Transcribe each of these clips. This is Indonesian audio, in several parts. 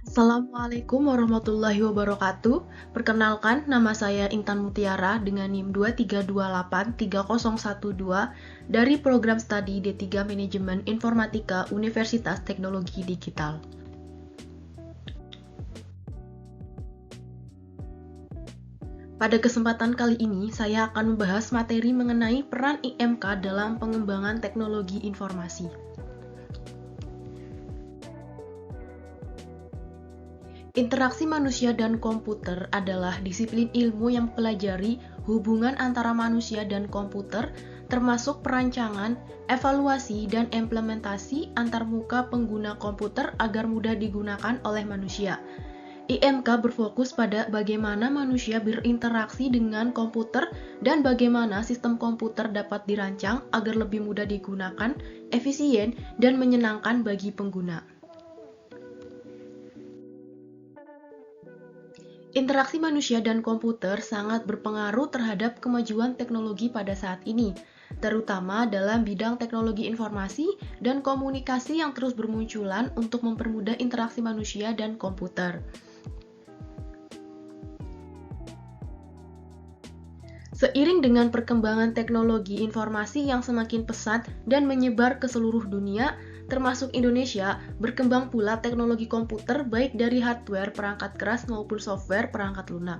Assalamualaikum warahmatullahi wabarakatuh. Perkenalkan, nama saya Intan Mutiara dengan NIM 23283012 dari program studi D3 Manajemen Informatika Universitas Teknologi Digital. Pada kesempatan kali ini, saya akan membahas materi mengenai peran IMK dalam pengembangan teknologi informasi. Interaksi manusia dan komputer adalah disiplin ilmu yang mempelajari hubungan antara manusia dan komputer, termasuk perancangan, evaluasi, dan implementasi antarmuka pengguna komputer agar mudah digunakan oleh manusia. IMK berfokus pada bagaimana manusia berinteraksi dengan komputer dan bagaimana sistem komputer dapat dirancang agar lebih mudah digunakan, efisien, dan menyenangkan bagi pengguna. Interaksi manusia dan komputer sangat berpengaruh terhadap kemajuan teknologi pada saat ini, terutama dalam bidang teknologi informasi dan komunikasi yang terus bermunculan untuk mempermudah interaksi manusia dan komputer. Seiring dengan perkembangan teknologi informasi yang semakin pesat dan menyebar ke seluruh dunia, termasuk Indonesia, berkembang pula teknologi komputer baik dari hardware perangkat keras maupun software perangkat lunak.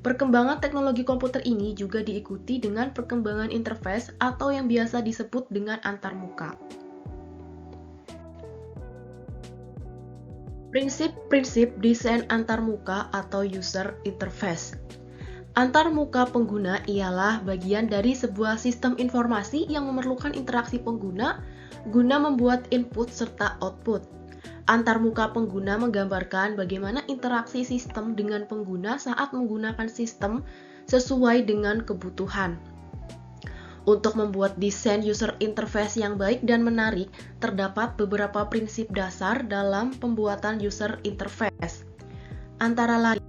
Perkembangan teknologi komputer ini juga diikuti dengan perkembangan interface atau yang biasa disebut dengan antarmuka. Prinsip-prinsip desain antarmuka atau user interface. Antarmuka pengguna ialah bagian dari sebuah sistem informasi yang memerlukan interaksi pengguna guna membuat input serta output. Antarmuka pengguna menggambarkan bagaimana interaksi sistem dengan pengguna saat menggunakan sistem sesuai dengan kebutuhan. Untuk membuat desain user interface yang baik dan menarik, terdapat beberapa prinsip dasar dalam pembuatan user interface. Antara lain,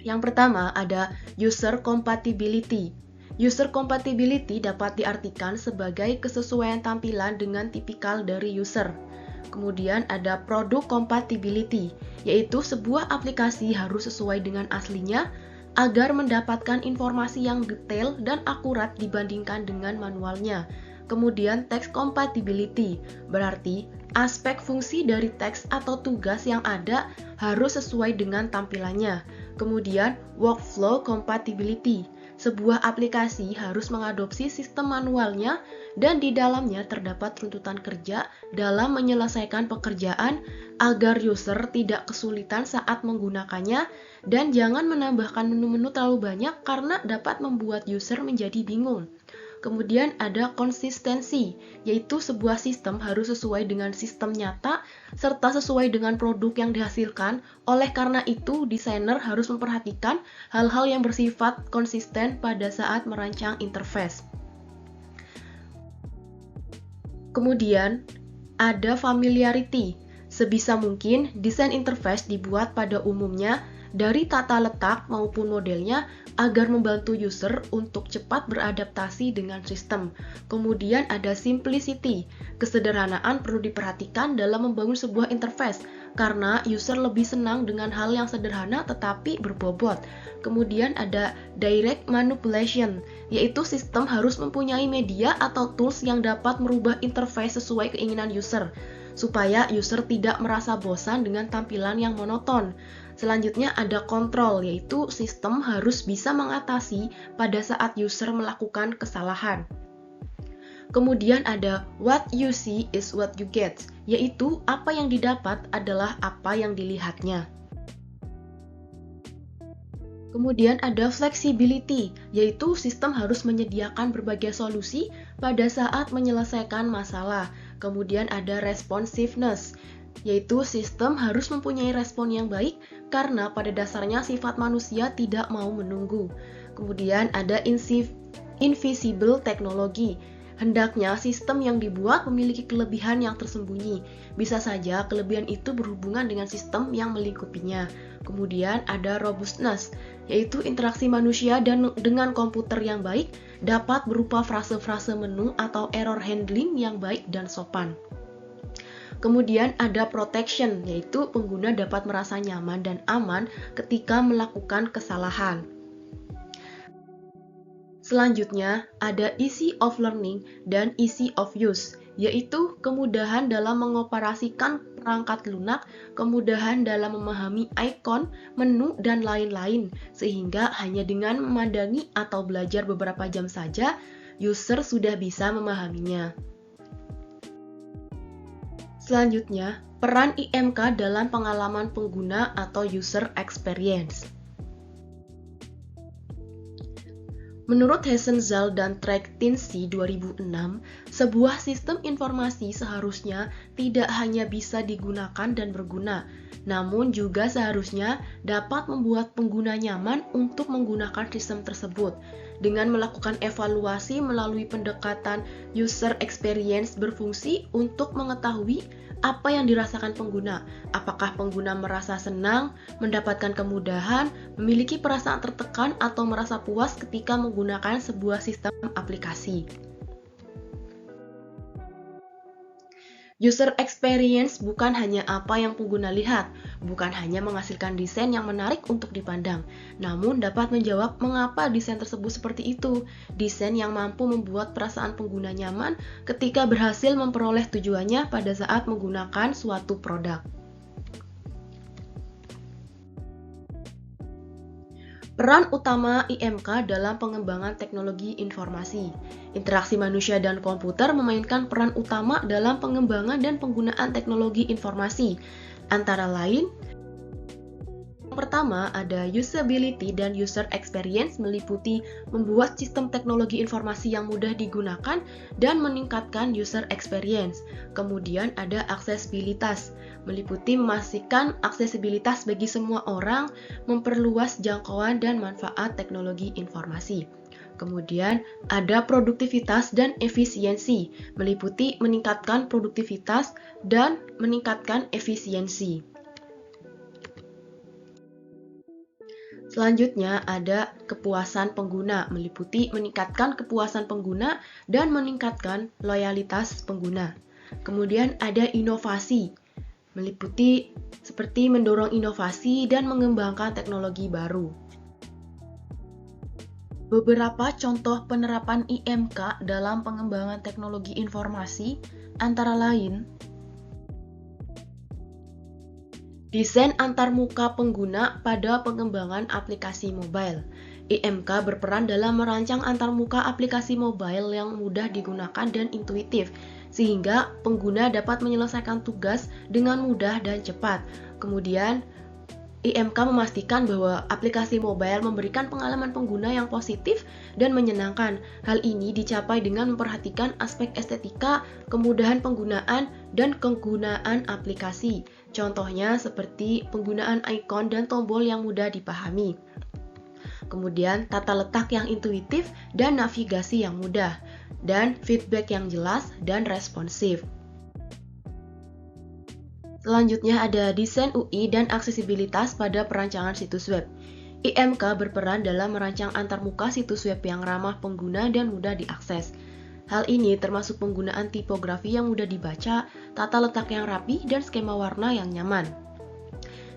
yang pertama ada user compatibility. User compatibility dapat diartikan sebagai kesesuaian tampilan dengan tipikal dari user. Kemudian ada product compatibility, yaitu sebuah aplikasi harus sesuai dengan aslinya agar mendapatkan informasi yang detail dan akurat dibandingkan dengan manualnya. Kemudian text compatibility, berarti aspek fungsi dari teks atau tugas yang ada harus sesuai dengan tampilannya. Kemudian workflow compatibility, sebuah aplikasi harus mengadopsi sistem manualnya dan di dalamnya terdapat tuntutan kerja dalam menyelesaikan pekerjaan agar user tidak kesulitan saat menggunakannya dan jangan menambahkan menu-menu terlalu banyak karena dapat membuat user menjadi bingung. Kemudian ada konsistensi, yaitu sebuah sistem harus sesuai dengan sistem nyata serta sesuai dengan produk yang dihasilkan. Oleh karena itu, desainer harus memperhatikan hal-hal yang bersifat konsisten pada saat merancang interface. Kemudian ada familiarity. Sebisa mungkin, desain interface dibuat pada umumnya dari tata letak maupun modelnya agar membantu user untuk cepat beradaptasi dengan sistem. Kemudian ada simplicity. Kesederhanaan perlu diperhatikan dalam membangun sebuah interface karena user lebih senang dengan hal yang sederhana tetapi berbobot. Kemudian ada direct manipulation, yaitu sistem harus mempunyai media atau tools yang dapat merubah interface sesuai keinginan user supaya user tidak merasa bosan dengan tampilan yang monoton. Selanjutnya ada kontrol, yaitu sistem harus bisa mengatasi pada saat user melakukan kesalahan. Kemudian ada what you see is what you get, yaitu apa yang didapat adalah apa yang dilihatnya. Kemudian ada flexibility, yaitu sistem harus menyediakan berbagai solusi pada saat menyelesaikan masalah. Kemudian ada responsiveness, yaitu sistem harus mempunyai respon yang baik karena pada dasarnya sifat manusia tidak mau menunggu. Kemudian ada invisible technology. Hendaknya sistem yang dibuat memiliki kelebihan yang tersembunyi. Bisa saja kelebihan itu berhubungan dengan sistem yang melingkupinya. Kemudian ada robustness, yaitu interaksi manusia dengan komputer yang baik dapat berupa frase-frase menu atau error handling yang baik dan sopan. Kemudian ada protection, yaitu pengguna dapat merasa nyaman dan aman ketika melakukan kesalahan. Selanjutnya, ada easy of learning dan easy of use, yaitu kemudahan dalam mengoperasikan perangkat lunak, kemudahan dalam memahami ikon, menu, dan lain-lain, sehingga hanya dengan memandangi atau belajar beberapa jam saja, user sudah bisa memahaminya. Selanjutnya, peran IMK dalam pengalaman pengguna atau user experience. Menurut Hessenzell dan Trektinski 2006, sebuah sistem informasi seharusnya tidak hanya bisa digunakan dan berguna, namun juga seharusnya dapat membuat pengguna nyaman untuk menggunakan sistem tersebut. Dengan melakukan evaluasi melalui pendekatan user experience berfungsi untuk mengetahui apa yang dirasakan pengguna, apakah pengguna merasa senang, mendapatkan kemudahan, memiliki perasaan tertekan, atau merasa puas ketika menggunakan sebuah sistem aplikasi. User experience bukan hanya apa yang pengguna lihat, bukan hanya menghasilkan desain yang menarik untuk dipandang, namun dapat menjawab mengapa desain tersebut seperti itu. Desain yang mampu membuat perasaan pengguna nyaman ketika berhasil memperoleh tujuannya pada saat menggunakan suatu produk. Peran utama IMK dalam pengembangan teknologi informasi. Interaksi manusia dan komputer memainkan peran utama dalam pengembangan dan penggunaan teknologi informasi. Antara lain, yang pertama ada usability dan user experience meliputi membuat sistem teknologi informasi yang mudah digunakan dan meningkatkan user experience. Kemudian ada aksesibilitas, meliputi memastikan aksesibilitas bagi semua orang, memperluas jangkauan dan manfaat teknologi informasi. Kemudian ada produktivitas dan efisiensi, meliputi meningkatkan produktivitas dan meningkatkan efisiensi. Selanjutnya ada kepuasan pengguna, meliputi meningkatkan kepuasan pengguna dan meningkatkan loyalitas pengguna. Kemudian ada inovasi, meliputi seperti mendorong inovasi dan mengembangkan teknologi baru. Beberapa contoh penerapan IMK dalam pengembangan teknologi informasi antara lain desain antarmuka pengguna pada pengembangan aplikasi mobile. IMK berperan dalam merancang antarmuka aplikasi mobile yang mudah digunakan dan intuitif, sehingga pengguna dapat menyelesaikan tugas dengan mudah dan cepat. Kemudian, IMK memastikan bahwa aplikasi mobile memberikan pengalaman pengguna yang positif dan menyenangkan. Hal ini dicapai dengan memperhatikan aspek estetika, kemudahan penggunaan, dan kegunaan aplikasi. Contohnya seperti penggunaan ikon dan tombol yang mudah dipahami. Kemudian tata letak yang intuitif dan navigasi yang mudah, dan feedback yang jelas dan responsif. Selanjutnya ada desain UI dan aksesibilitas pada perancangan situs web. IMK berperan dalam merancang antarmuka situs web yang ramah pengguna dan mudah diakses. Hal ini termasuk penggunaan tipografi yang mudah dibaca, tata letak yang rapi, dan skema warna yang nyaman.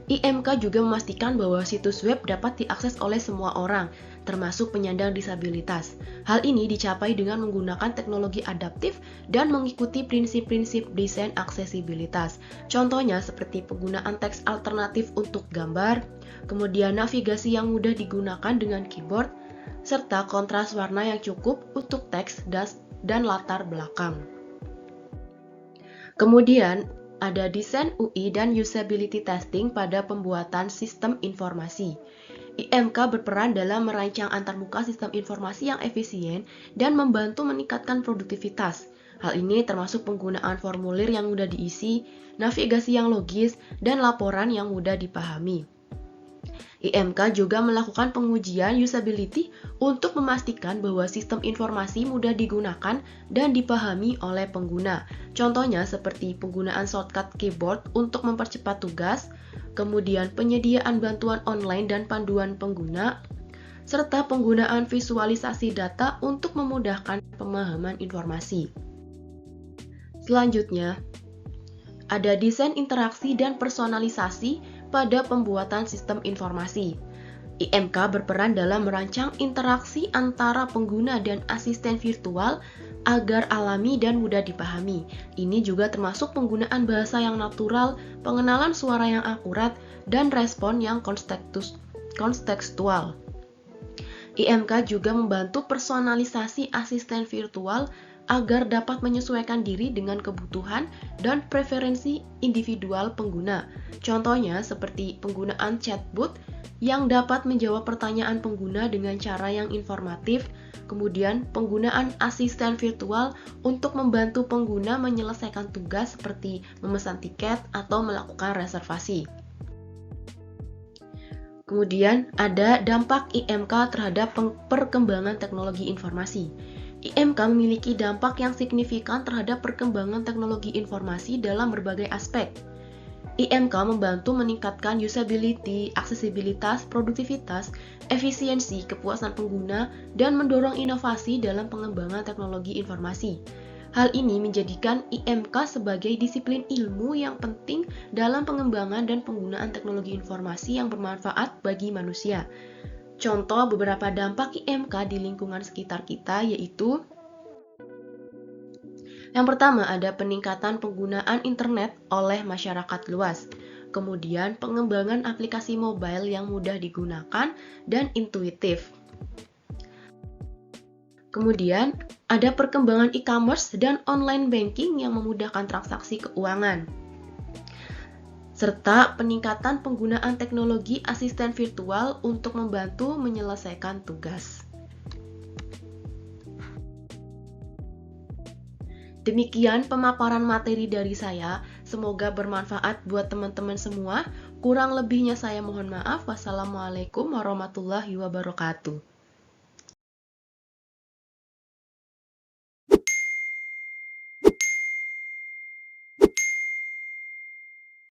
IMK juga memastikan bahwa situs web dapat diakses oleh semua orang, termasuk penyandang disabilitas. Hal ini dicapai dengan menggunakan teknologi adaptif dan mengikuti prinsip-prinsip desain aksesibilitas. Contohnya seperti penggunaan teks alternatif untuk gambar, kemudian navigasi yang mudah digunakan dengan keyboard, serta kontras warna yang cukup untuk teks dan latar belakang. Kemudian, ada desain UI dan usability testing pada pembuatan sistem informasi. IMK berperan dalam merancang antarmuka sistem informasi yang efisien dan membantu meningkatkan produktivitas. Hal ini termasuk penggunaan formulir yang mudah diisi, navigasi yang logis, dan laporan yang mudah dipahami. IMK juga melakukan pengujian usability untuk memastikan bahwa sistem informasi mudah digunakan dan dipahami oleh pengguna. Contohnya seperti penggunaan shortcut keyboard untuk mempercepat tugas, kemudian penyediaan bantuan online dan panduan pengguna, serta penggunaan visualisasi data untuk memudahkan pemahaman informasi. Selanjutnya, Ada desain interaksi dan personalisasi pada pembuatan sistem informasi. IMK berperan dalam merancang interaksi antara pengguna dan asisten virtual agar alami dan mudah dipahami. Ini juga termasuk penggunaan bahasa yang natural, pengenalan suara yang akurat, dan respon yang kontekstual. IMK juga membantu personalisasi asisten virtual agar dapat menyesuaikan diri dengan kebutuhan dan preferensi individual pengguna. Contohnya seperti penggunaan chatbot yang dapat menjawab pertanyaan pengguna dengan cara yang informatif, kemudian penggunaan asisten virtual untuk membantu pengguna menyelesaikan tugas seperti memesan tiket atau melakukan reservasi. Kemudian ada dampak IMK terhadap perkembangan teknologi informasi. IMK memiliki dampak yang signifikan terhadap perkembangan teknologi informasi dalam berbagai aspek. IMK membantu meningkatkan usability, aksesibilitas, produktivitas, efisiensi, kepuasan pengguna, dan mendorong inovasi dalam pengembangan teknologi informasi. Hal ini menjadikan IMK sebagai disiplin ilmu yang penting dalam pengembangan dan penggunaan teknologi informasi yang bermanfaat bagi manusia. Contoh beberapa dampak IMK di lingkungan sekitar kita yaitu: yang pertama ada peningkatan penggunaan internet oleh masyarakat luas. Kemudian pengembangan aplikasi mobile yang mudah digunakan dan intuitif. Kemudian ada perkembangan e-commerce dan online banking yang memudahkan transaksi keuangan. Serta peningkatan penggunaan teknologi asisten virtual untuk membantu menyelesaikan tugas. Demikian pemaparan materi dari saya, semoga bermanfaat buat teman-teman semua. Kurang lebihnya saya mohon maaf. Wassalamualaikum warahmatullahi wabarakatuh.